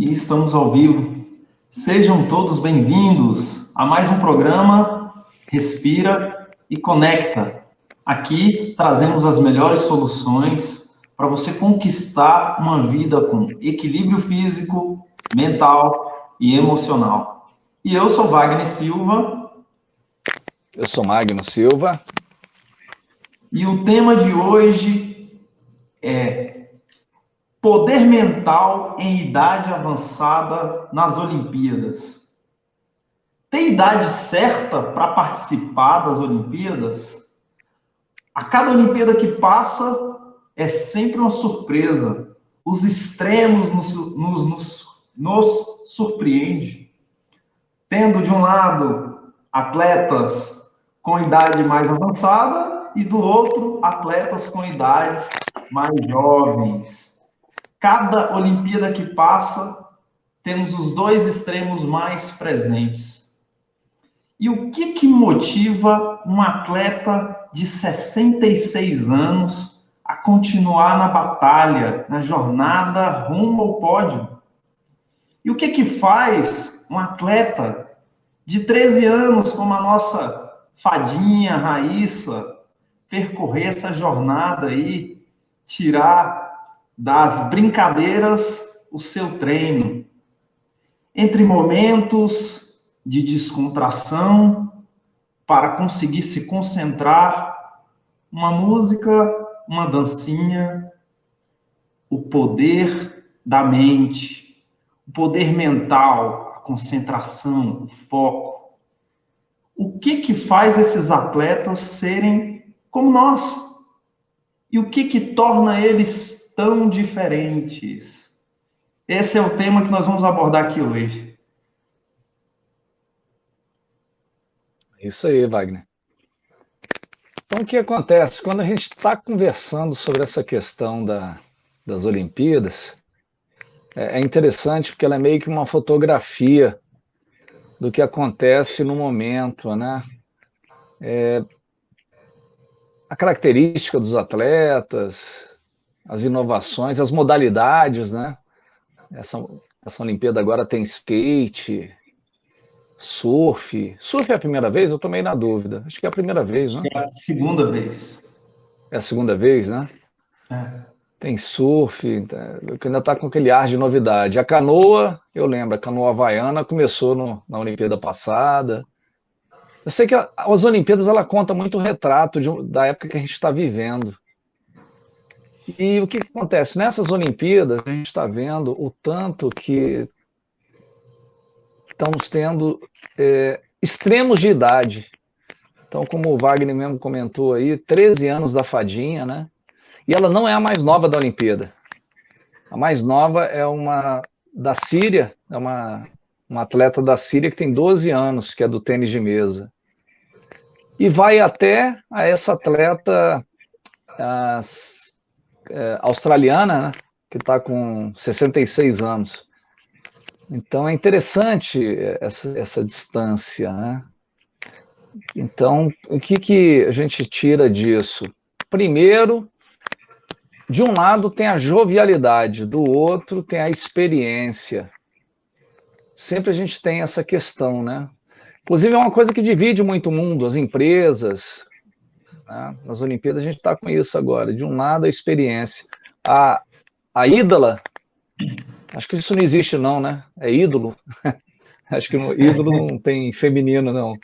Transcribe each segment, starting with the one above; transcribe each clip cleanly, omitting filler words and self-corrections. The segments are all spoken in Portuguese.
E estamos ao vivo. Sejam todos bem-vindos a mais um programa Respira e Conecta. Aqui trazemos as melhores soluções para você conquistar uma vida com equilíbrio físico, mental e emocional. E eu sou Wagner Silva. Eu sou Magno Silva. E o tema de hoje é poder mental em idade avançada nas Olimpíadas. Tem idade certa para participar das Olimpíadas? A cada Olimpíada que passa é sempre uma surpresa. Os extremos nos surpreendem. Tendo de um lado atletas com idade mais avançada e do outro atletas com idades mais jovens. Cada Olimpíada que passa, temos os dois extremos mais presentes. E o que motiva um atleta de 66 anos a continuar na batalha, na jornada rumo ao pódio? E o que faz um atleta de 13 anos, como a nossa fadinha Raíssa, percorrer essa jornada aí, tirar das brincadeiras o seu treino? Entre momentos de descontração, para conseguir se concentrar, uma música, uma dancinha, o poder da mente, o poder mental, a concentração, o foco. O que faz esses atletas serem como nós? E o que torna eles tão diferentes? Esse é o tema que nós vamos abordar aqui hoje. Isso aí, Wagner. Então, o que acontece? Quando a gente está conversando sobre essa questão das Olimpíadas, é interessante porque ela é meio que uma fotografia do que acontece no momento, né? A característica dos atletas, as inovações, as modalidades, né? Essa Olimpíada agora tem skate, surf. Surf é a primeira vez? Eu tô meio na dúvida. Acho que é a primeira vez, né? É a segunda vez. É a segunda vez, né? É. Tem surf, que ainda está com aquele ar de novidade. A canoa, eu lembro, a canoa havaiana começou na Olimpíada passada. Eu sei que as Olimpíadas ela conta muito o retrato da época que a gente está vivendo. E o que acontece? Nessas Olimpíadas, a gente está vendo o tanto que estamos tendo extremos de idade. Então, como o Wagner mesmo comentou aí, 13 anos da fadinha, né? E ela não é a mais nova da Olimpíada. A mais nova é uma da Síria, é uma atleta da Síria que tem 12 anos, que é do tênis de mesa. E vai até a essa atleta australiana, né, que está com 66 anos. Então é interessante essa distância, né? Então, o que a gente tira disso? Primeiro, de um lado tem a jovialidade, do outro tem a experiência. Sempre a gente tem essa questão, né? Inclusive é uma coisa que divide muito o mundo, as empresas, né? Nas Olimpíadas a gente está com isso agora. De um lado a experiência. A ídola, acho que isso não existe não, né? É ídolo. Acho que ídolo não tem feminino, não.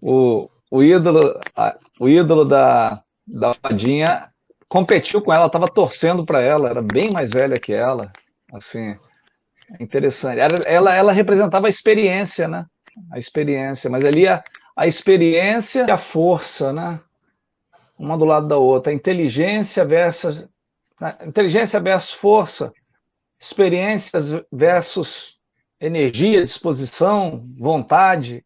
O ídolo da fadinha competiu com ela, estava torcendo para ela, era bem mais velha que ela, assim, é interessante. Ela representava a experiência, né? A experiência, mas ali a experiência e a força, né? Uma do lado da outra, a inteligência versus força, experiências versus energia, disposição, vontade,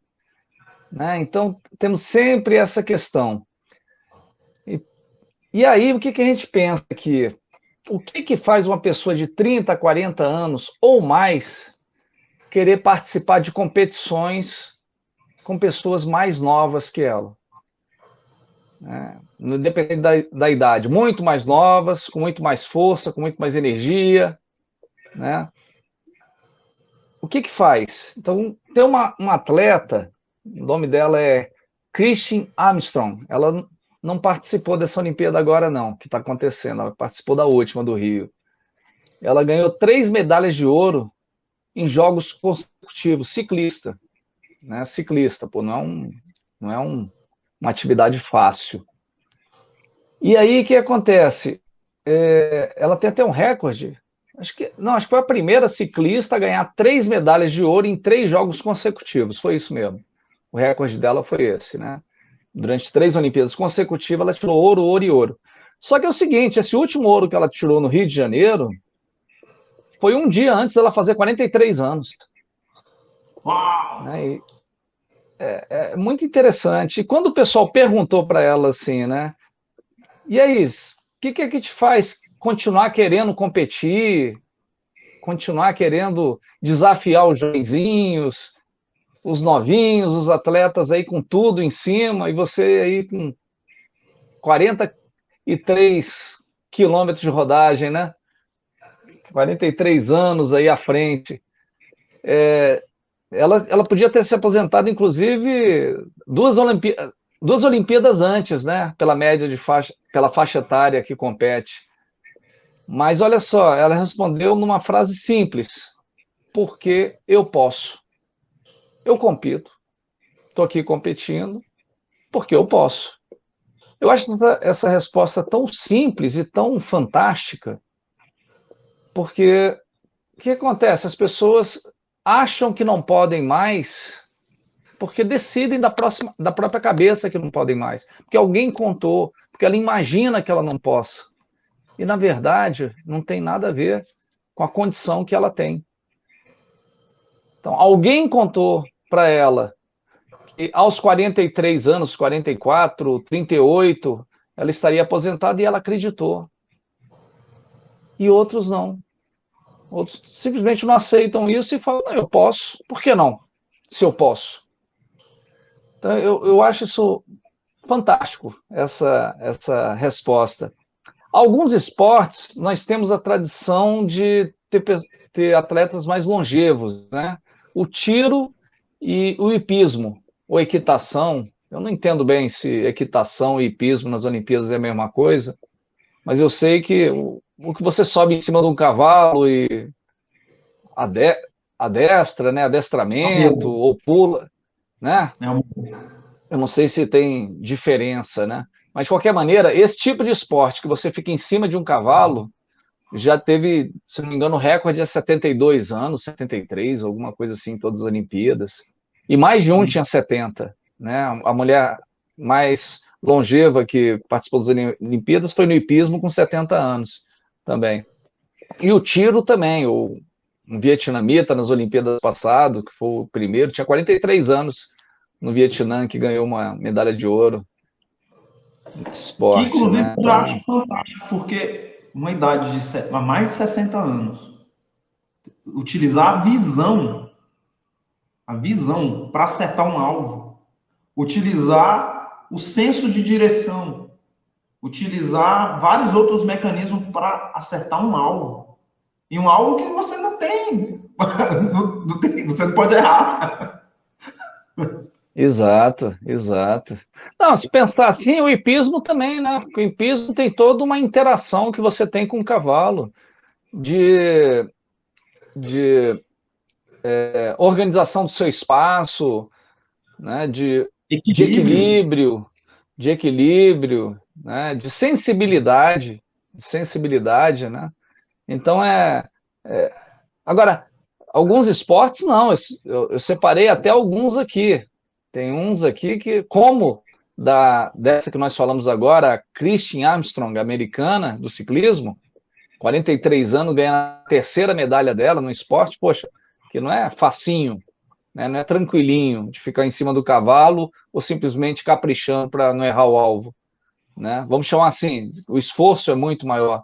né? Então temos sempre essa questão. E aí, o que a gente pensa aqui? O que faz uma pessoa de 30, 40 anos ou mais querer participar de competições com pessoas mais novas que ela? Independente da idade, muito mais novas, com muito mais força, com muito mais energia, né? O que faz? Então, tem uma atleta, o nome dela é Christine Armstrong, ela não participou dessa Olimpíada agora não, que está acontecendo, ela participou da última do Rio. Ela ganhou 3 medalhas de ouro em jogos consecutivos, ciclista, né? Ciclista, pô, não é uma atividade fácil. E aí, o que acontece? Ela tem até um recorde, acho que foi a primeira ciclista a ganhar 3 medalhas de ouro em 3 jogos consecutivos, foi isso mesmo. O recorde dela foi esse, né? Durante 3 Olimpíadas consecutivas, ela tirou ouro, ouro e ouro. Só que é o seguinte, esse último ouro que ela tirou no Rio de Janeiro, foi um dia antes dela fazer 43 anos. Uau! Né? É muito interessante. E quando o pessoal perguntou para ela assim, né? E aí, o que é que te faz continuar querendo competir, continuar querendo desafiar os jovenzinhos, os novinhos, os atletas aí com tudo em cima, e você aí com 43 quilômetros de rodagem, né? 43 anos aí à frente. Ela podia ter se aposentado, inclusive, 2 Olimpíadas antes, né? Pela média de faixa, pela faixa etária que compete. Mas olha só, ela respondeu numa frase simples: porque eu posso. Eu compito. Estou aqui competindo porque eu posso. Eu acho essa resposta tão simples e tão fantástica, porque o que acontece? As pessoas acham que não podem mais porque decidem da própria cabeça que não podem mais, porque alguém contou, porque ela imagina que ela não possa. E, na verdade, não tem nada a ver com a condição que ela tem. Então, alguém contou para ela que aos 43 anos, 44, 38, ela estaria aposentada e ela acreditou. E outros não. Outros simplesmente não aceitam isso e falam, não, eu posso. Por que não? Se eu posso. Então, eu acho isso fantástico, essa resposta. Alguns esportes, nós temos a tradição de ter atletas mais longevos, né? O tiro e o hipismo, ou equitação. Eu não entendo bem se equitação e hipismo nas Olimpíadas é a mesma coisa, mas eu sei que o que você sobe em cima de um cavalo e adestra, né? Adestramento, ou pula, né? Eu não sei se tem diferença, né? Mas, de qualquer maneira, esse tipo de esporte que você fica em cima de um cavalo já teve, se não me engano, o recorde é 72 anos, 73, alguma coisa assim, em todas as Olimpíadas. E mais de um tinha 70. Né? A mulher mais longeva que participou das Olimpíadas foi no hipismo com 70 anos também. E o tiro também, um vietnamita nas Olimpíadas passado, que foi o primeiro, tinha 43 anos no Vietnã, que ganhou uma medalha de ouro no Que, esporte, inclusive, né? eu Então, acho fantástico, porque uma idade de mais de 60 anos, utilizar a visão para acertar um alvo, utilizar o senso de direção, utilizar vários outros mecanismos para acertar um alvo. E um alvo que você não tem. Não tem, você não pode errar. exato, exato. Não, se pensar assim, o hipismo também, né? Porque o hipismo tem toda uma interação que você tem com o cavalo, de organização do seu espaço, né? Equilíbrio. De equilíbrio, né? De sensibilidade, né? Então agora, alguns esportes não, eu separei até alguns aqui. Tem uns aqui que, como dessa que nós falamos agora, a Christine Armstrong, americana, do ciclismo, 43 anos, ganha a 3ª medalha dela no esporte, poxa, que não é facinho, né? Não é tranquilinho de ficar em cima do cavalo ou simplesmente caprichando para não errar o alvo. Né? Vamos chamar assim, o esforço é muito maior.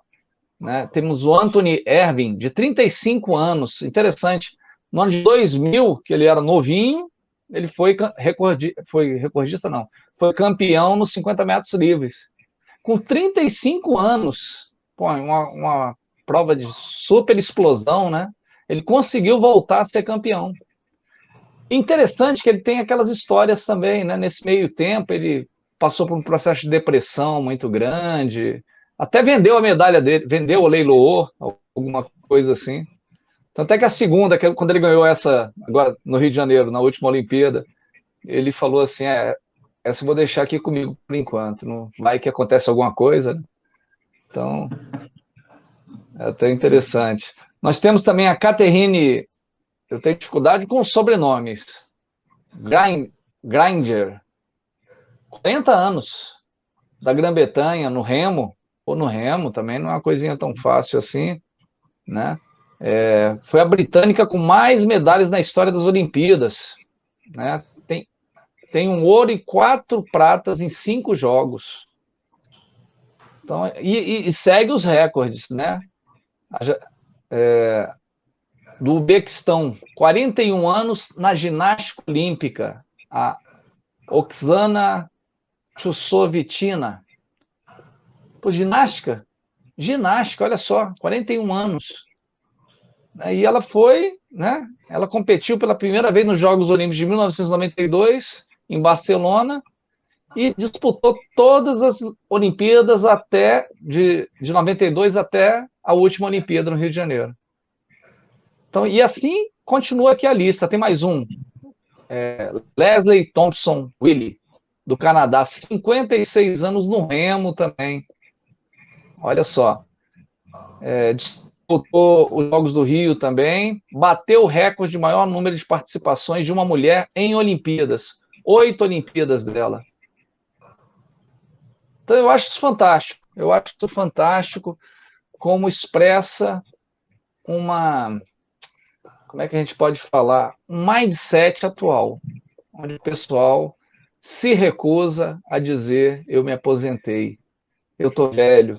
Né? Temos o Anthony Ervin, de 35 anos, interessante, no ano de 2000, que ele era novinho, ele foi recordista, não, foi campeão nos 50 metros livres. Com 35 anos, pô, uma prova de super explosão, né? Ele conseguiu voltar a ser campeão. Interessante que ele tem aquelas histórias também, né? Nesse meio tempo, ele passou por um processo de depressão muito grande, até vendeu a medalha dele, vendeu ou leiloou, alguma coisa assim. Tanto é que a segunda, quando ele ganhou essa, agora no Rio de Janeiro, na última Olimpíada, ele falou assim, essa eu vou deixar aqui comigo por enquanto, não vai que acontece alguma coisa, né? Então, é até interessante. Nós temos também a Catherine, eu tenho dificuldade com os sobrenomes, Granger, 40 anos, da Grã-Bretanha, no remo, ou no remo também, não é uma coisinha tão fácil assim, né? Foi a britânica com mais medalhas na história das Olimpíadas, né? Tem um ouro e 4 pratas em 5 jogos. Então, e segue os recordes, né? Do Uzbequistão, 41 anos na ginástica olímpica, a Oksana Chusovitina. Pô, ginástica, olha só, 41 anos. E ela foi, né? Ela competiu pela primeira vez nos Jogos Olímpicos de 1992, em Barcelona, e disputou todas as Olimpíadas até de 92 até a última Olimpíada no Rio de Janeiro. Então, e assim continua aqui a lista. Tem mais um. Leslie Thompson Willie, do Canadá, 56 anos no remo também. Olha só. Disputou os Jogos do Rio também, bateu o recorde de maior número de participações de uma mulher em Olimpíadas. 8 Olimpíadas dela. Então eu acho isso fantástico. Eu acho isso fantástico como expressa uma, como é que a gente pode falar, um mindset atual, onde o pessoal se recusa a dizer eu me aposentei, eu estou velho,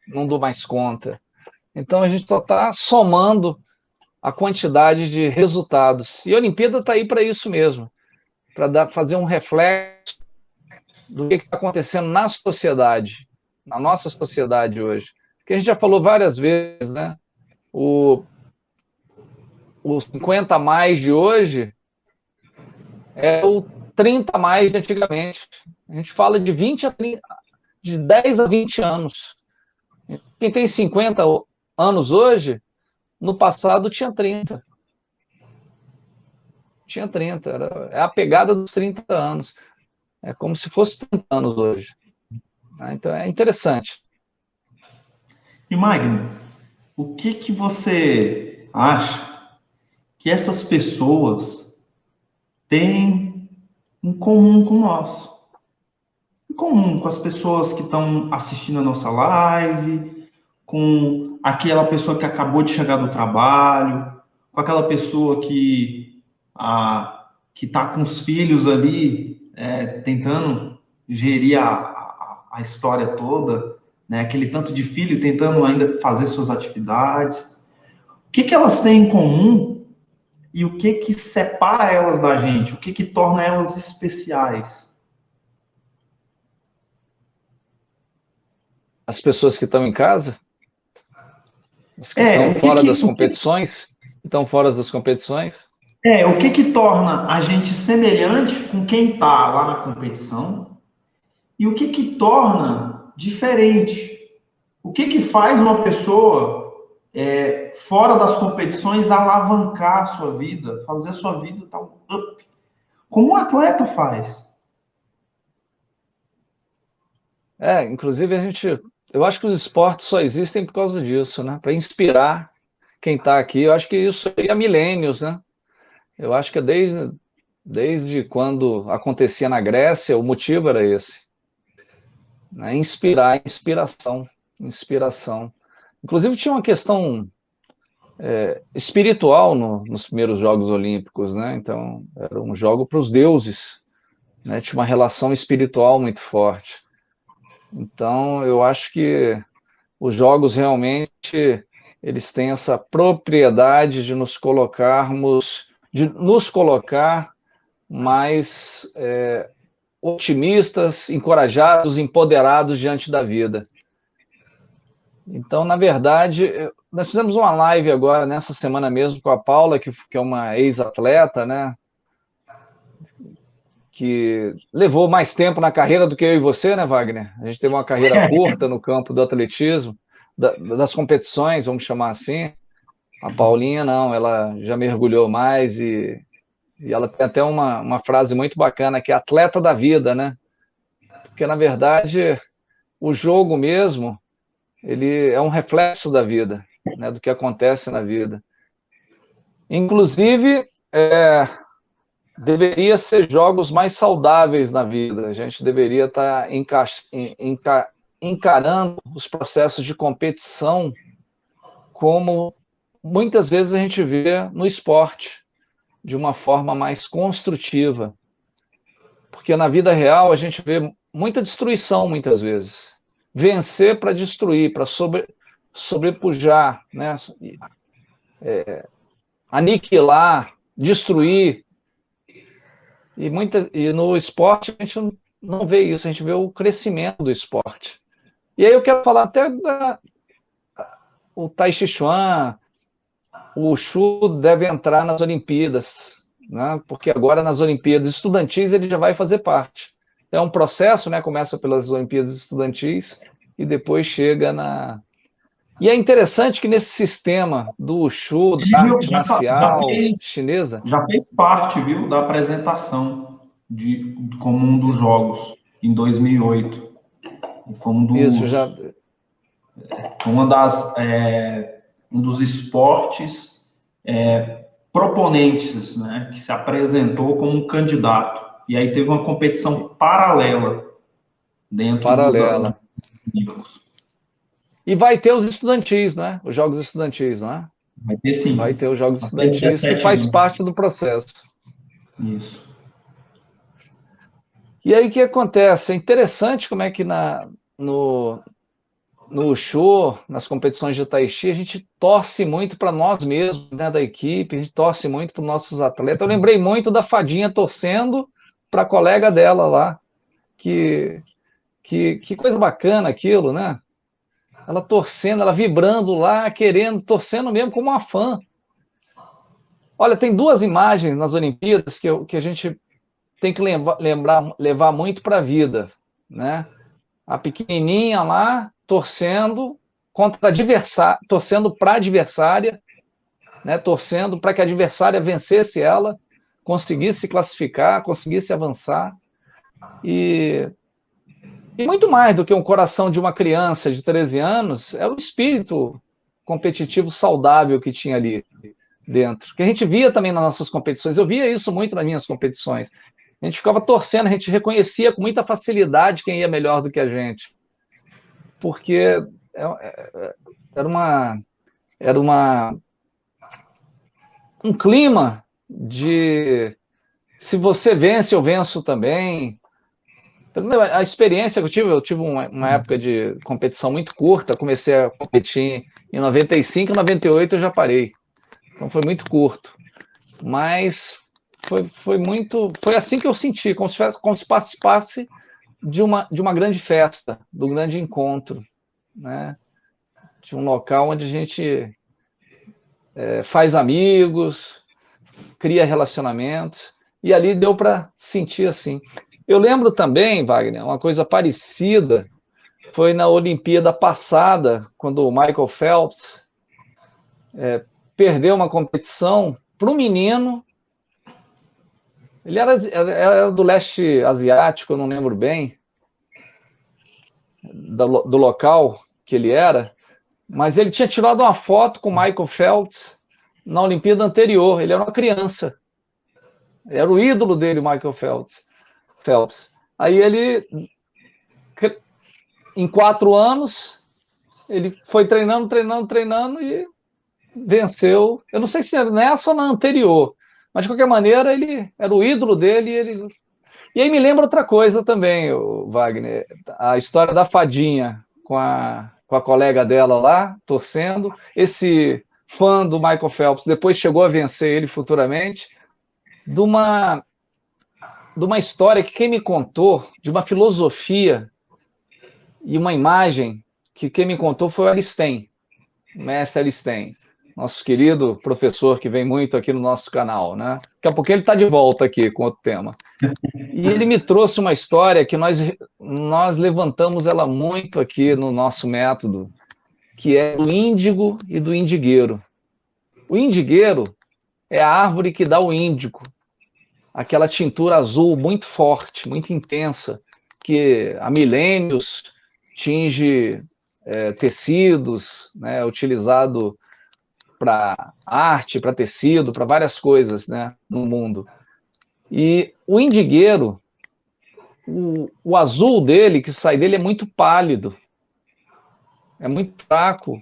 não dou mais conta. Então a gente só está somando a quantidade de resultados. E a Olimpíada está aí para isso mesmo, para fazer um reflexo do que está acontecendo na sociedade, na nossa sociedade hoje. Porque a gente já falou várias vezes, né? O 50 a mais de hoje é o 30 a mais de antigamente. A gente fala de 20 a 30, de 10 a 20 anos. Quem tem 50 anos hoje, no passado tinha 30. Tinha 30. É a pegada dos 30 anos. É como se fosse 30 anos hoje. Então é interessante. E Magno, o que você acha que essas pessoas têm em comum com nós? Em comum com as pessoas que estão assistindo a nossa live, com aquela pessoa que acabou de chegar do trabalho, com aquela pessoa que está com os filhos ali, tentando gerir a história toda, né? Aquele tanto de filho tentando ainda fazer suas atividades. O que elas têm em comum e o que separa elas da gente? O que torna elas especiais? As pessoas que estão em casa, as que estão fora das competições, estão fora das competições. O que torna a gente semelhante com quem está lá na competição e o que torna diferente? O que faz uma pessoa fora das competições alavancar a sua vida, fazer a sua vida estar up? Como um atleta faz? Inclusive eu acho que os esportes só existem por causa disso, né? Para inspirar quem está aqui. Eu acho que isso aí há milênios, né? Eu acho que desde quando acontecia na Grécia, o motivo era esse. Né? Inspiração. Inclusive tinha uma questão espiritual nos primeiros Jogos Olímpicos, né? Então, era um jogo para os deuses, né? Tinha uma relação espiritual muito forte. Então, eu acho que os jogos realmente eles têm essa propriedade de nos colocar mais otimistas, encorajados, empoderados diante da vida. Então, na verdade, nós fizemos uma live agora, nessa semana mesmo, com a Paula, que é uma ex-atleta, né? Que levou mais tempo na carreira do que eu e você, né, Wagner? A gente teve uma carreira curta no campo do atletismo, das competições, vamos chamar assim. A Paulinha, não, ela já mergulhou mais e ela tem até uma frase muito bacana, que é atleta da vida, né? Porque, na verdade, o jogo mesmo, ele é um reflexo da vida, né, do que acontece na vida. Inclusive, deveria ser jogos mais saudáveis na vida. A gente deveria estar encarando os processos de competição como muitas vezes a gente vê no esporte, de uma forma mais construtiva. Porque na vida real a gente vê muita destruição muitas vezes. Vencer para destruir, para sobrepujar, né? Aniquilar, destruir. E no esporte a gente não vê isso, a gente vê o crescimento do esporte. E aí eu quero falar até o Tai Chi Chuan, o Wushu deve entrar nas Olimpíadas, né? Porque agora nas Olimpíadas estudantis ele já vai fazer parte. É um processo, né? Começa pelas Olimpíadas estudantis e depois chega na... E é interessante que nesse sistema do Wushu, da arte marcial chinesa... Já fez parte, viu, da apresentação como um dos jogos, em 2008. Foi Isso, já... um dos esportes proponentes, né, que se apresentou como um candidato. E aí teve uma competição paralela dentro paralela. E vai ter os estudantis, né? Os jogos estudantis, né? Vai ter sim. Vai ter os jogos estudantis, que faz parte do processo. Isso. E aí o que acontece? É interessante como é que no Wushu, nas competições de Tai Chi, a gente torce muito para nós mesmos, né, da equipe, a gente torce muito para os nossos atletas. Eu lembrei muito da Fadinha torcendo para a colega dela lá. Que coisa bacana aquilo, né? Ela torcendo, ela vibrando lá, querendo, torcendo mesmo como uma fã. Olha, tem duas imagens nas Olimpíadas que a gente tem que levar muito para a vida, né? A pequenininha lá, torcendo contra torcendo para a adversária, né? Torcendo para que a adversária vencesse ela, conseguisse se classificar, conseguisse avançar. E muito mais do que um coração de uma criança de 13 anos, é o espírito competitivo saudável que tinha ali dentro. Que a gente via também nas nossas competições, eu via isso muito nas minhas competições. A gente ficava torcendo, a gente reconhecia com muita facilidade quem ia melhor do que a gente. Porque era um clima de se você vence, eu venço também. A experiência que eu tive uma época de competição muito curta, comecei a competir em 95, 98 eu já parei. Então foi muito curto. Mas foi assim que eu senti, como se participasse de uma grande festa, do grande encontro, né? De um local onde a gente faz amigos, cria relacionamentos, e ali deu para sentir assim. Eu lembro também, Wagner, uma coisa parecida foi na Olimpíada passada, quando o Michael Phelps perdeu uma competição para um menino. Ele era do leste asiático, eu não lembro bem do local que ele era, mas ele tinha tirado uma foto com o Michael Phelps na Olimpíada anterior. Ele era uma criança. Era o ídolo dele, o Michael Phelps. Aí ele, em 4 anos, ele foi treinando e venceu. Eu não sei se é nessa ou na anterior, mas de qualquer maneira ele era o ídolo dele. E aí me lembra outra coisa também, Wagner, a história da Fadinha com a colega dela lá, torcendo. Esse fã do Michael Phelps depois chegou a vencer ele futuramente, de uma história que quem me contou, de uma filosofia e uma imagem que quem me contou foi o Aristen, o mestre Aristen, nosso querido professor que vem muito aqui no nosso canal, né? Daqui a pouco ele está de volta aqui com outro tema. E ele me trouxe uma história que nós levantamos ela muito aqui no nosso método, que é do índigo e do indigueiro. O indigueiro é a árvore que dá o índigo, aquela tintura azul muito forte, muito intensa, que há milênios tinge tecidos, né, utilizado para arte, para tecido, para várias coisas, né, no mundo. E o indigueiro, o azul dele, que sai dele, é muito pálido, é muito fraco.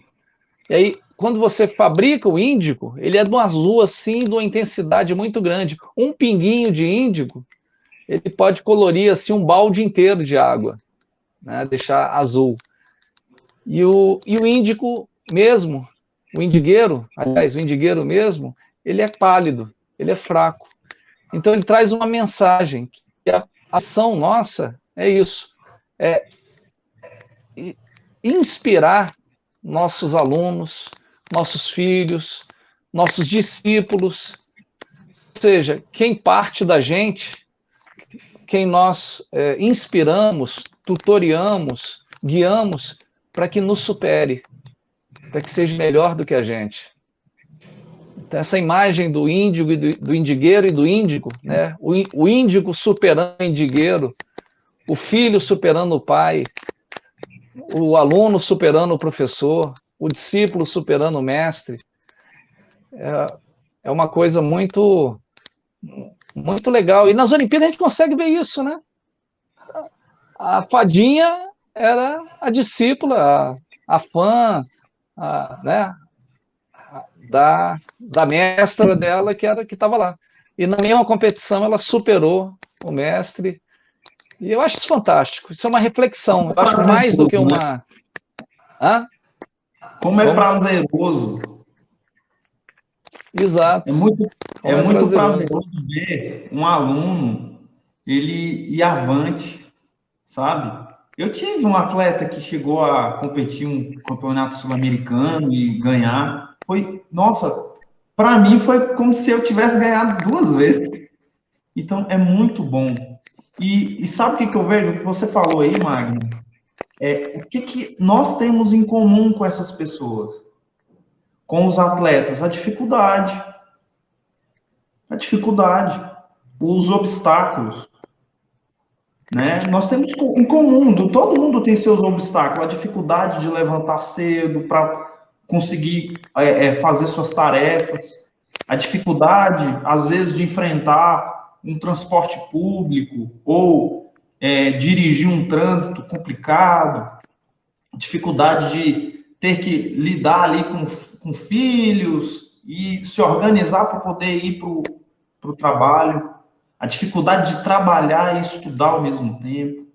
E aí, quando você fabrica o índigo, ele é de um azul assim, de uma intensidade muito grande. Um pinguinho de índigo, ele pode colorir assim um balde inteiro de água, né, deixar azul. E o índigo mesmo, o indigueiro, aliás, o indigueiro mesmo, ele é pálido, ele é fraco. Então ele traz uma mensagem, que a ação nossa é isso, é inspirar nossos alunos, nossos filhos, nossos discípulos, ou seja, quem parte da gente, quem nós inspiramos, tutoriamos, guiamos, para que nos supere, para que seja melhor do que a gente. Então, essa imagem do índigo, do indigueiro e do índigo, né? O índigo superando o indigueiro, o filho superando o pai, o aluno superando o professor, o discípulo superando o mestre, é uma coisa muito, muito legal. E nas Olimpíadas a gente consegue ver isso, né? A fadinha era a discípula, a fã, né? Da mestra dela, que estava lá. E na mesma competição ela superou o mestre. E eu acho isso fantástico. Isso é uma reflexão. Eu acho mais do que uma... Hã? Como é prazeroso. Exato. É muito prazeroso ver um aluno ele ir avante, sabe? Eu tive um atleta que chegou a competir um campeonato sul-americano e ganhar. Nossa, para mim foi como se eu tivesse ganhado 2 vezes. Então é muito bom. E sabe o que eu vejo? O que você falou aí, Magno? O que nós temos em comum com essas pessoas? Com os atletas? A dificuldade, os obstáculos, né? Nós temos em comum, todo mundo tem seus obstáculos, a dificuldade de levantar cedo para conseguir fazer suas tarefas, a dificuldade, às vezes, de enfrentar um transporte público ou dirigir um trânsito complicado, dificuldade de ter que lidar ali com filhos e se organizar para poder ir para o trabalho, a dificuldade de trabalhar e estudar ao mesmo tempo,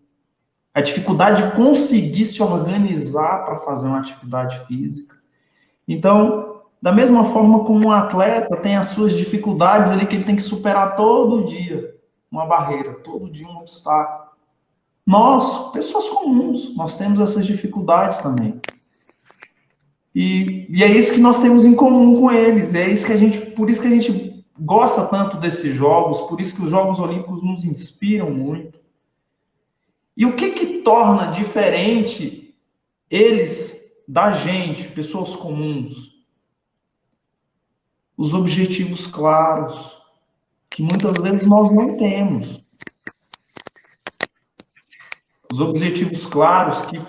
a dificuldade de conseguir se organizar para fazer uma atividade física. Então, da mesma forma como um atleta tem as suas dificuldades ali que ele tem que superar todo dia, uma barreira, todo dia um obstáculo. Nós, pessoas comuns, nós temos essas dificuldades também. E é isso que nós temos em comum com eles. Por isso que a gente gosta tanto desses jogos, por isso que os Jogos Olímpicos nos inspiram muito. E o que torna diferente eles da gente, pessoas comuns? Os objetivos claros, que muitas vezes nós não temos. Os objetivos claros que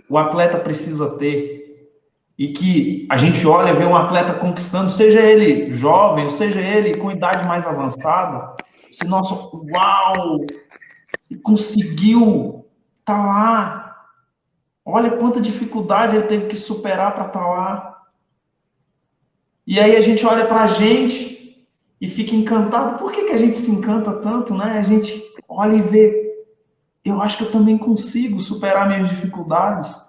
o atleta precisa ter. E que a gente olha e vê um atleta conquistando, seja ele jovem, seja ele com idade mais avançada, se nossa, uau, conseguiu, tá lá. Olha quanta dificuldade ele teve que superar para estar lá. E aí a gente olha para a gente e fica encantado. Por que a gente se encanta tanto, né? A gente olha e vê, eu acho que eu também consigo superar minhas dificuldades.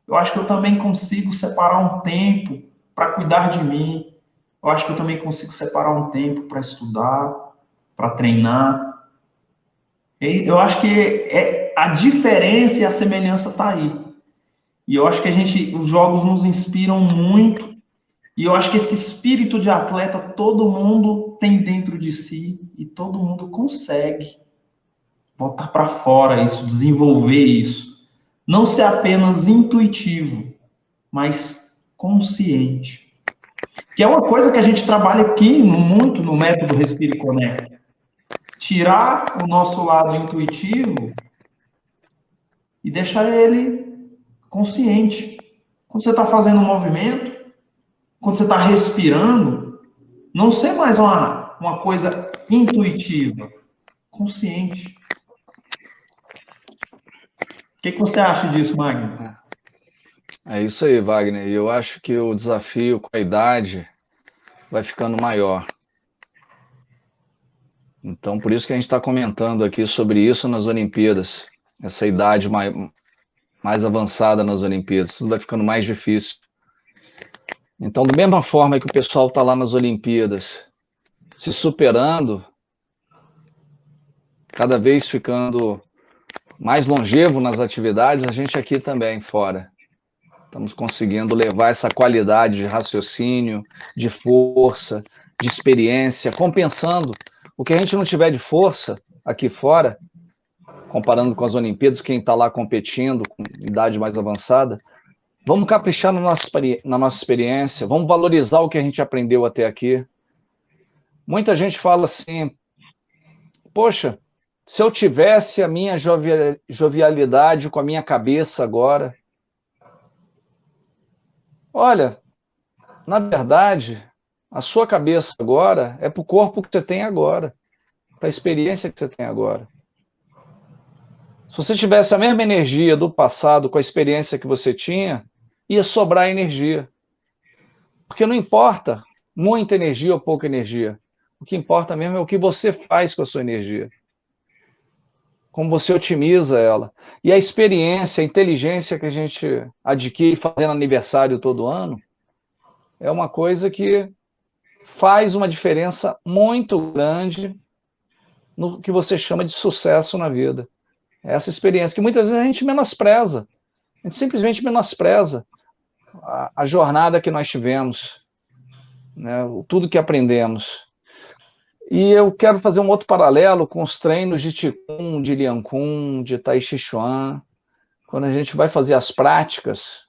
Eu acho que eu também consigo separar um tempo para cuidar de mim. Eu acho que eu também consigo separar um tempo para estudar, para treinar. Eu acho que a diferença e a semelhança está aí. E eu acho que os jogos nos inspiram muito. E eu acho que esse espírito de atleta todo mundo tem dentro de si e todo mundo consegue botar para fora isso, desenvolver isso. Não ser apenas intuitivo, mas consciente. Que é uma coisa que a gente trabalha aqui muito no método Respire e Conecta. Tirar o nosso lado intuitivo e deixar ele consciente. Quando você está fazendo um movimento, quando você está respirando, não ser mais uma coisa intuitiva, consciente. O que você acha disso, Magno? É isso aí, Wagner. E eu acho que o desafio com a idade vai ficando maior. Então, por isso que a gente está comentando aqui sobre isso nas Olimpíadas. Essa idade mais avançada nas Olimpíadas. Tudo vai ficando mais difícil. Então, da mesma forma que o pessoal está lá nas Olimpíadas se superando, cada vez ficando mais longevo nas atividades, a gente aqui também, fora. Estamos conseguindo levar essa qualidade de raciocínio, de força, de experiência, compensando o que a gente não tiver de força aqui fora, comparando com as Olimpíadas, quem está lá competindo com idade mais avançada. Vamos caprichar na nossa experiência, vamos valorizar o que a gente aprendeu até aqui. Muita gente fala assim, poxa, se eu tivesse a minha jovialidade com a minha cabeça agora. Olha, na verdade, a sua cabeça agora é para o corpo que você tem agora, para a experiência que você tem agora. Se você tivesse a mesma energia do passado com a experiência que você tinha, ia sobrar energia. Porque não importa muita energia ou pouca energia. O que importa mesmo é o que você faz com a sua energia. Como você otimiza ela. E a experiência, a inteligência que a gente adquire fazendo aniversário todo ano, é uma coisa que faz uma diferença muito grande no que você chama de sucesso na vida. Essa experiência que muitas vezes a gente menospreza. A gente simplesmente menospreza a jornada que nós tivemos, né, tudo que aprendemos. E eu quero fazer um outro paralelo com os treinos de Qigong, de Lian Kun, de Tai Chi Chuan. Quando a gente vai fazer as práticas,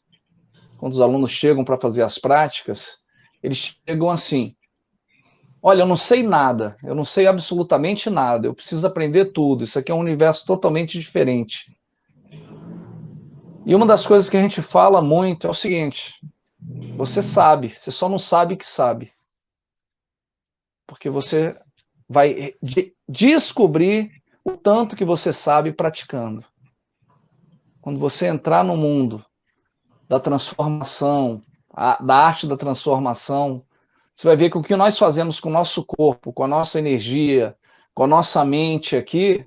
quando os alunos chegam para fazer as práticas, eles chegam assim, olha, eu não sei nada, eu não sei absolutamente nada, eu preciso aprender tudo, isso aqui é um universo totalmente diferente. E uma das coisas que a gente fala muito é o seguinte, você sabe, você só não sabe que sabe. Porque você vai descobrir o tanto que você sabe praticando. Quando você entrar no mundo da transformação, da arte da transformação, você vai ver que o que nós fazemos com o nosso corpo, com a nossa energia, com a nossa mente aqui,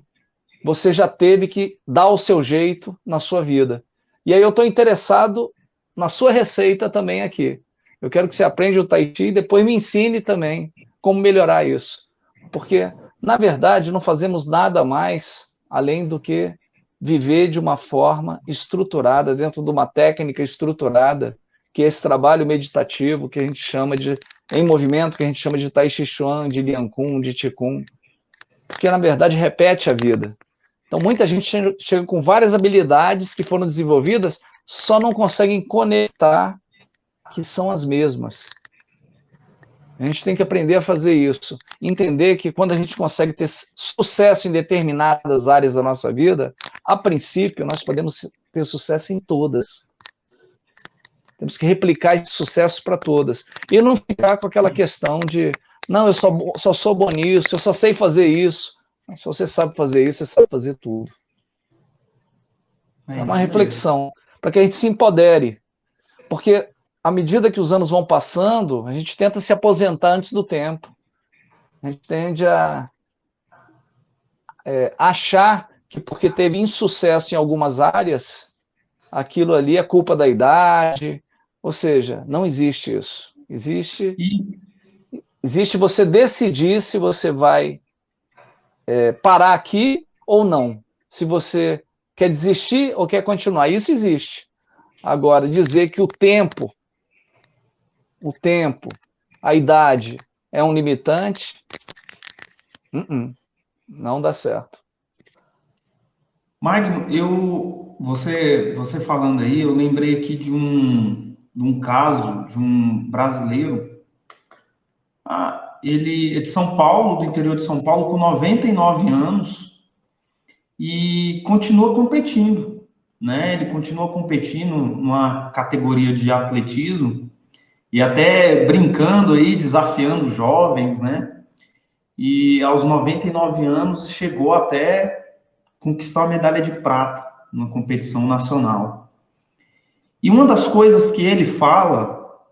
você já teve que dar o seu jeito na sua vida. E aí eu estou interessado na sua receita também aqui. Eu quero que você aprenda o Tai Chi e depois me ensine também como melhorar isso. Porque, na verdade, não fazemos nada mais além do que viver de uma forma estruturada, dentro de uma técnica estruturada, que é esse trabalho meditativo que a gente chama de, em movimento, que a gente chama de Tai Chi Chuan, de Lian Kun, de Qigong, porque, na verdade, repete a vida. Então, muita gente chega com várias habilidades que foram desenvolvidas, só não conseguem conectar que são as mesmas. A gente tem que aprender a fazer isso. Entender que quando a gente consegue ter sucesso em determinadas áreas da nossa vida, a princípio, nós podemos ter sucesso em todas. Temos que replicar esse sucesso para todas. E não ficar com aquela questão de, não, eu só sou bom nisso, eu só sei fazer isso. Se você sabe fazer isso, você sabe fazer tudo. É uma reflexão, para que a gente se empodere. Porque, à medida que os anos vão passando, a gente tenta se aposentar antes do tempo. A gente tende a achar que porque teve insucesso em algumas áreas, aquilo ali é culpa da idade. Ou seja, não existe isso. Existe você decidir se você vai parar aqui ou não. Se você quer desistir ou quer continuar. Isso existe. Agora, dizer que o tempo, a idade é um limitante, não dá certo. Magno, você falando aí, eu lembrei aqui de um caso de um brasileiro. Ele é de São Paulo, do interior de São Paulo, com 99 anos e continua competindo, né? Ele continua competindo numa categoria de atletismo e até brincando aí, desafiando jovens, né? E aos 99 anos chegou até conquistar a medalha de prata numa competição nacional. E uma das coisas que ele fala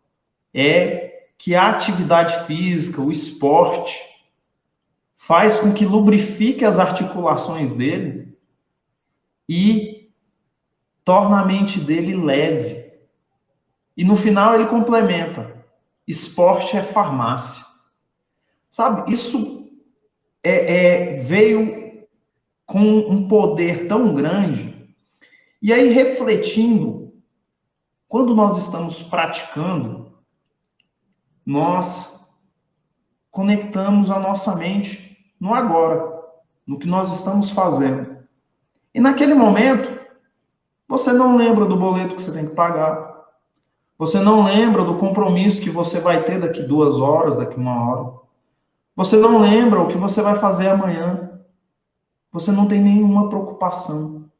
é que a atividade física, o esporte, faz com que lubrifique as articulações dele e torna a mente dele leve. E no final ele complementa: esporte é farmácia. Sabe, isso veio com um poder tão grande. E aí, refletindo, quando nós estamos praticando, nós conectamos a nossa mente no agora, no que nós estamos fazendo. E naquele momento, você não lembra do boleto que você tem que pagar. Você não lembra do compromisso que você vai ter daqui 2 horas, daqui 1 hora. Você não lembra o que você vai fazer amanhã. Você não tem nenhuma preocupação.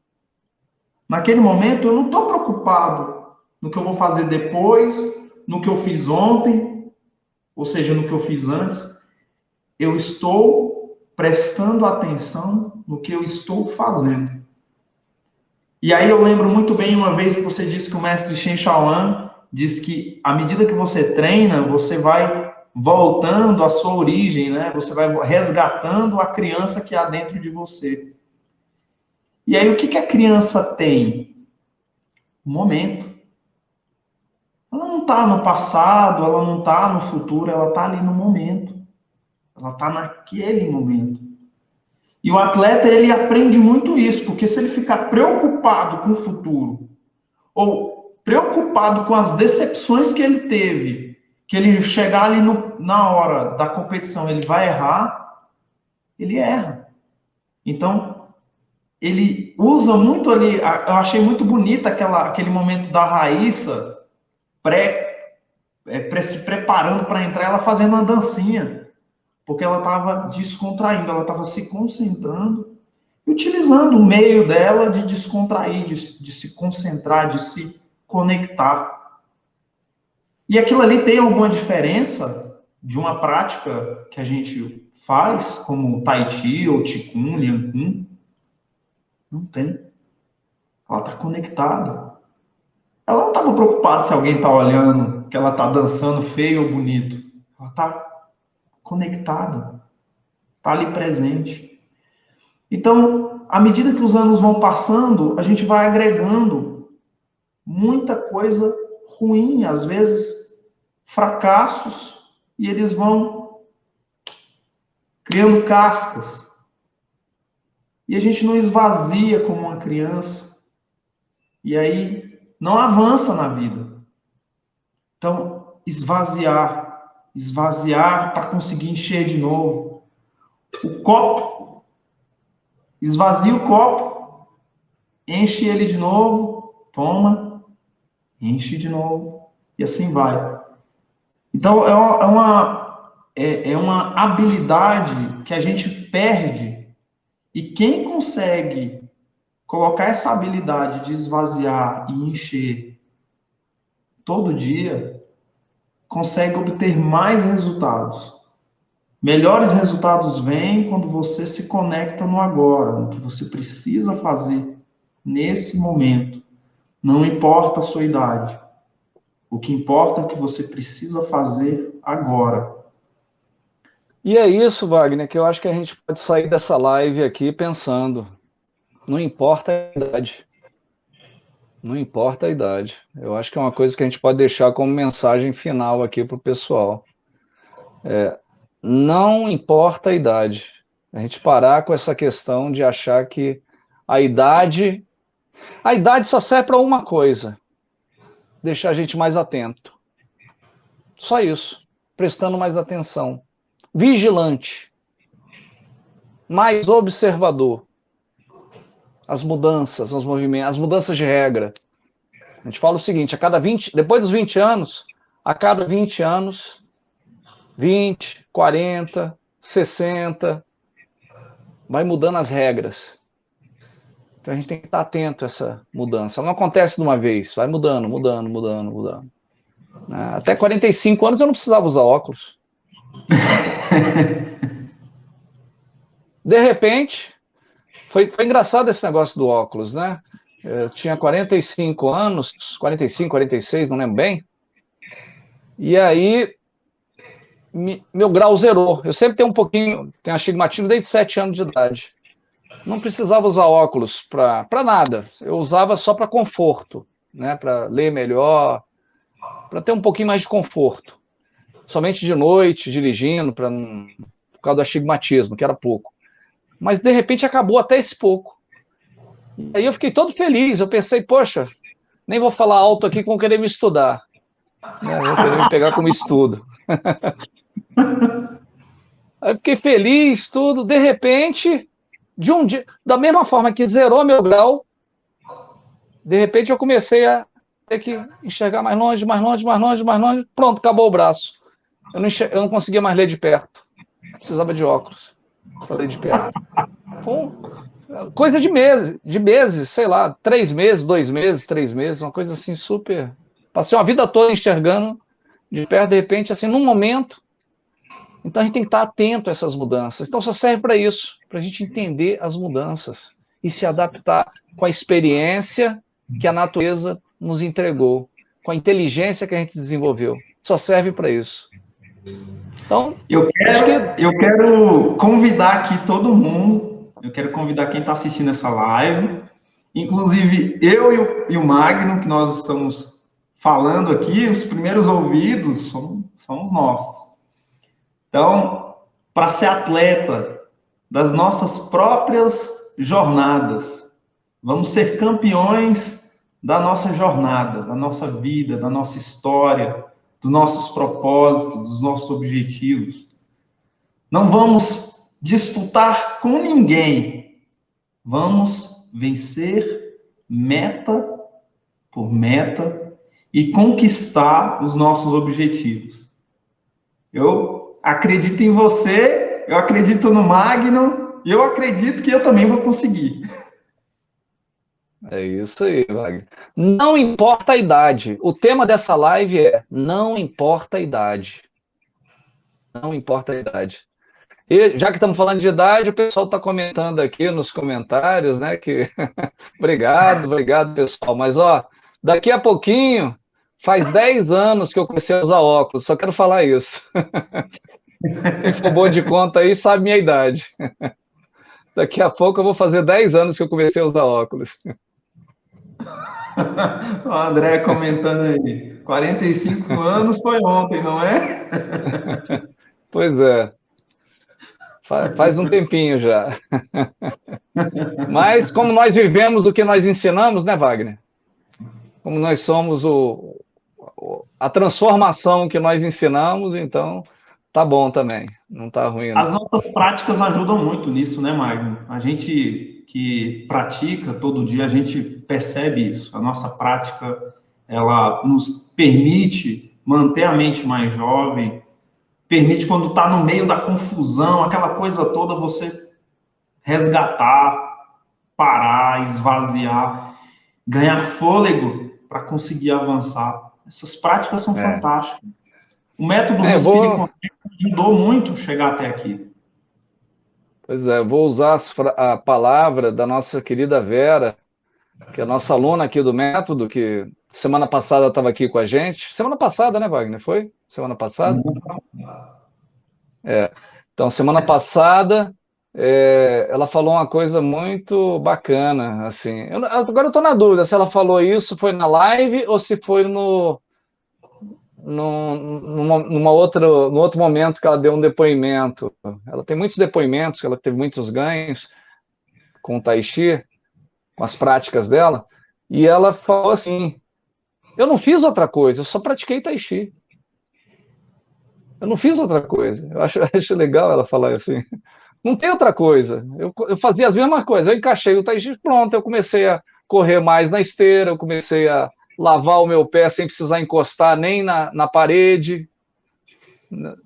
Naquele momento, eu não estou preocupado no que eu vou fazer depois, no que eu fiz ontem, ou seja, no que eu fiz antes. Eu estou prestando atenção no que eu estou fazendo. E aí eu lembro muito bem uma vez que você disse que o mestre Shen Shaoan diz que à medida que você treina, você vai voltando à sua origem, né? Você vai resgatando a criança que há dentro de você. E aí o que a criança tem? O momento. Ela não está no passado, ela não está no futuro, ela está ali no momento. Ela está naquele momento. E o atleta, ele aprende muito isso, porque se ele ficar preocupado com o futuro, ou preocupado com as decepções que ele teve, que ele chegar ali na hora da competição, ele vai errar, ele erra. Então, ele usa muito ali, eu achei muito bonita aquele momento da Raíssa, se preparando para entrar, ela fazendo uma dancinha, porque ela estava descontraindo, ela estava se concentrando, utilizando o meio dela de descontrair, de se concentrar, de se conectar. E aquilo ali tem alguma diferença de uma prática que a gente faz, como Tai Chi, ou Qigong, Liang Kun? Não tem. Ela está conectada. Ela não estava preocupada se alguém está olhando, que ela está dançando feio ou bonito. Ela está conectada. Está ali presente. Então, à medida que os anos vão passando, a gente vai agregando muita coisa ruim, às vezes fracassos, e eles vão criando cascas. E a gente não esvazia como uma criança. E aí não avança na vida. Então, esvaziar para conseguir encher de novo. O copo, esvazia o copo, enche ele de novo, toma, enche de novo, e assim vai. Então, é uma habilidade que a gente perde, e quem consegue colocar essa habilidade de esvaziar e encher todo dia, consegue obter mais resultados. Melhores resultados vêm quando você se conecta no agora, no que você precisa fazer nesse momento. Não importa a sua idade. O que importa é o que você precisa fazer agora. E é isso, Wagner, que eu acho que a gente pode sair dessa live aqui pensando. Não importa a idade. Não importa a idade. Eu acho que é uma coisa que a gente pode deixar como mensagem final aqui para o pessoal. Não importa a idade. A gente parar com essa questão de achar que a idade só serve para uma coisa. deixar a gente mais atento. Só isso. Prestando mais atenção. Vigilante. Mais observador. As mudanças, os movimentos, as mudanças de regra. A gente fala o seguinte, depois dos 20 anos, a cada 20 anos, 20, 40, 60, vai mudando as regras. Então a gente tem que estar atento a essa mudança. Ela não acontece de uma vez, vai mudando, mudando, mudando, mudando. Até 45 anos eu não precisava usar óculos. De repente, foi engraçado esse negócio do óculos, né? Eu tinha 45 anos, 45, 46, não lembro bem. E aí, meu grau zerou. Eu sempre tenho astigmatismo desde 7 anos de idade. Não precisava usar óculos para nada. Eu usava só para conforto, né? Para ler melhor, para ter um pouquinho mais de conforto. Somente de noite, dirigindo, por causa do astigmatismo, que era pouco. Mas, de repente, acabou até esse pouco. E aí eu fiquei todo feliz. Eu pensei, poxa, nem vou falar alto aqui que vão querer me estudar. Né? Vão querer me pegar como estudo. Aí eu fiquei feliz, tudo. De repente, de um dia, da mesma forma que zerou meu grau, de repente eu comecei a ter que enxergar mais longe, mais longe, mais longe, mais longe. Pronto, acabou o braço. Eu não conseguia mais ler de perto. Precisava de óculos para ler de perto. Coisa de meses, sei lá, 3 meses, 2 meses, 3 meses, uma coisa assim super... Passei uma vida toda enxergando de perto, de repente, assim, num momento. Então a gente tem que estar atento a essas mudanças. Então só serve para isso, para a gente entender as mudanças e se adaptar com a experiência que a natureza nos entregou, com a inteligência que a gente desenvolveu. Só serve para isso. Então, eu quero convidar aqui todo mundo, eu quero convidar quem está assistindo essa live, inclusive eu e o Magno, que nós estamos falando aqui, os primeiros ouvidos são os nossos. Então, para ser atleta das nossas próprias jornadas, vamos ser campeões da nossa jornada, da nossa vida, da nossa história, dos nossos propósitos, dos nossos objetivos. Não vamos disputar com ninguém. Vamos vencer meta por meta e conquistar os nossos objetivos. Eu acredito em você, eu acredito no Magno e eu acredito que eu também vou conseguir. É isso aí, Wagner. Não importa a idade. O tema dessa live é não importa a idade. Não importa a idade. E já que estamos falando de idade, o pessoal está comentando aqui nos comentários, né? Que obrigado, pessoal. Mas ó, daqui a pouquinho, faz 10 anos que eu comecei a usar óculos, só quero falar isso. Quem for bom de conta aí sabe minha idade. Daqui a pouco eu vou fazer 10 anos que eu comecei a usar óculos. O André comentando aí, 45 anos foi ontem, não é? Pois é. Faz um tempinho já. Mas como nós vivemos o que nós ensinamos, né, Wagner? Como nós somos a transformação que nós ensinamos, então tá bom também, não tá ruim. Não. As nossas práticas ajudam muito nisso, né, Magno? A gente que pratica todo dia, a gente percebe isso. A nossa prática, ela nos permite manter a mente mais jovem, permite quando está no meio da confusão, aquela coisa toda, você resgatar, parar, esvaziar, ganhar fôlego para conseguir avançar. Essas práticas são fantásticas. O método Respire ajudou muito chegar até aqui. Pois é, vou usar a palavra da nossa querida Vera, que é a nossa aluna aqui do método, que semana passada estava aqui com a gente. Semana passada, né, Wagner? Foi? Semana passada? Então, semana passada, ela falou uma coisa muito bacana, assim. Agora eu estou na dúvida se ela falou isso, foi na live ou se foi no outro momento que ela deu um depoimento. Ela tem muitos depoimentos, ela teve muitos ganhos com o Tai Chi, com as práticas dela, e ela falou assim, Eu não fiz outra coisa, eu só pratiquei Tai Chi. Eu não fiz outra coisa. Eu acho legal ela falar assim. Não tem outra coisa. Eu fazia as mesmas coisas. Eu encaixei o Tai Chi, pronto. Eu comecei a correr mais na esteira, eu comecei a lavar o meu pé sem precisar encostar nem na parede.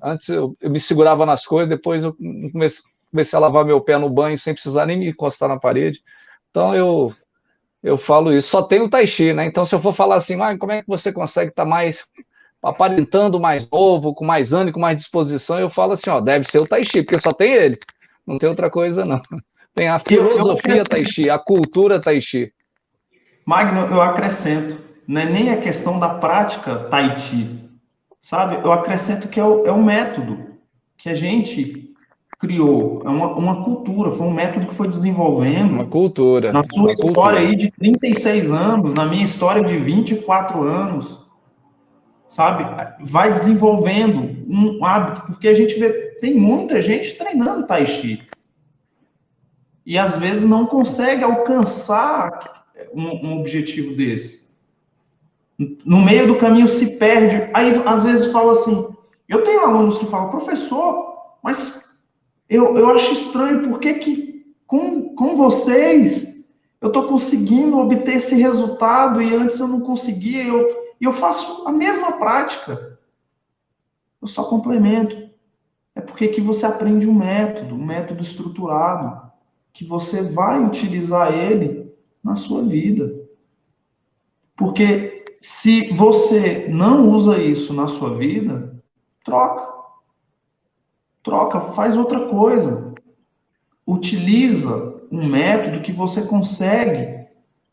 Antes eu me segurava nas coisas, depois eu comecei a lavar meu pé no banho sem precisar nem me encostar na parede. Então eu falo isso. Só tem o Tai Chi, né? Então se eu for falar assim, como é que você consegue estar mais aparentando mais novo, com mais ânimo, com mais disposição, eu falo assim, ó, deve ser o Tai Chi, porque só tem ele. Não tem outra coisa, não. Tem a filosofia Tai Chi, a cultura Tai Chi. Magno, eu acrescento, não é nem a questão da prática Tai Chi, sabe? Eu acrescento que é o método que a gente criou, é uma cultura, foi um método que foi Uma desenvolvendo cultura, na sua uma história cultura. aí de 36 anos, na minha história de 24 anos, sabe? Vai desenvolvendo um hábito, porque a gente vê, tem muita gente treinando Tai Chi, e às vezes não consegue alcançar um objetivo desse. No meio do caminho se perde. Aí, às vezes, fala assim: eu tenho alunos que falam, professor, mas eu acho estranho, por que, que com vocês eu estou conseguindo obter esse resultado e antes eu não conseguia? E eu faço a mesma prática, eu só complemento. É porque que você aprende um método estruturado, que você vai utilizar ele na sua vida. Porque se você não usa isso na sua vida, troca. Troca, faz outra coisa. Utiliza um método que você consegue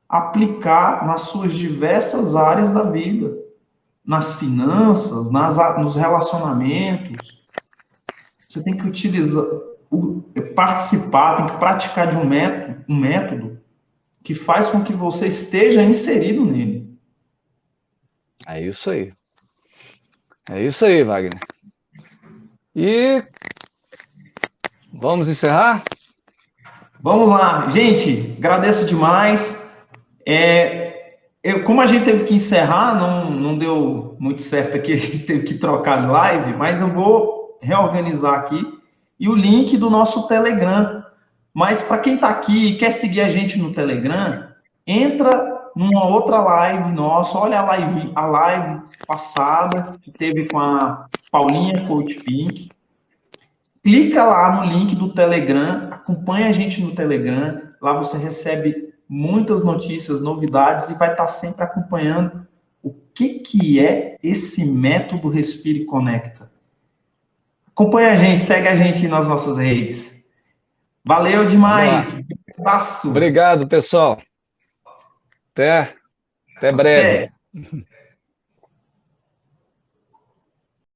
aplicar nas suas diversas áreas da vida, nas finanças, nos relacionamentos. Você tem que utilizar, participar, tem que praticar de um método que faz com que você esteja inserido nele. É isso aí. É isso aí, Wagner. E vamos encerrar? Vamos lá, gente, agradeço demais. Como a gente teve que encerrar, não deu muito certo aqui, a gente teve que trocar de live, mas eu vou reorganizar aqui e o link do nosso Telegram. Mas para quem está aqui e quer seguir a gente no Telegram, entra numa outra live nossa, olha a live passada que teve com a Paulinha Coach Pink. Clica lá no link do Telegram, acompanha a gente no Telegram, lá você recebe muitas notícias, novidades e vai estar sempre acompanhando o que é esse método Respire e Conecta. Acompanha a gente, segue a gente nas nossas redes. Valeu demais. Um abraço. Obrigado, pessoal. Até breve. Até.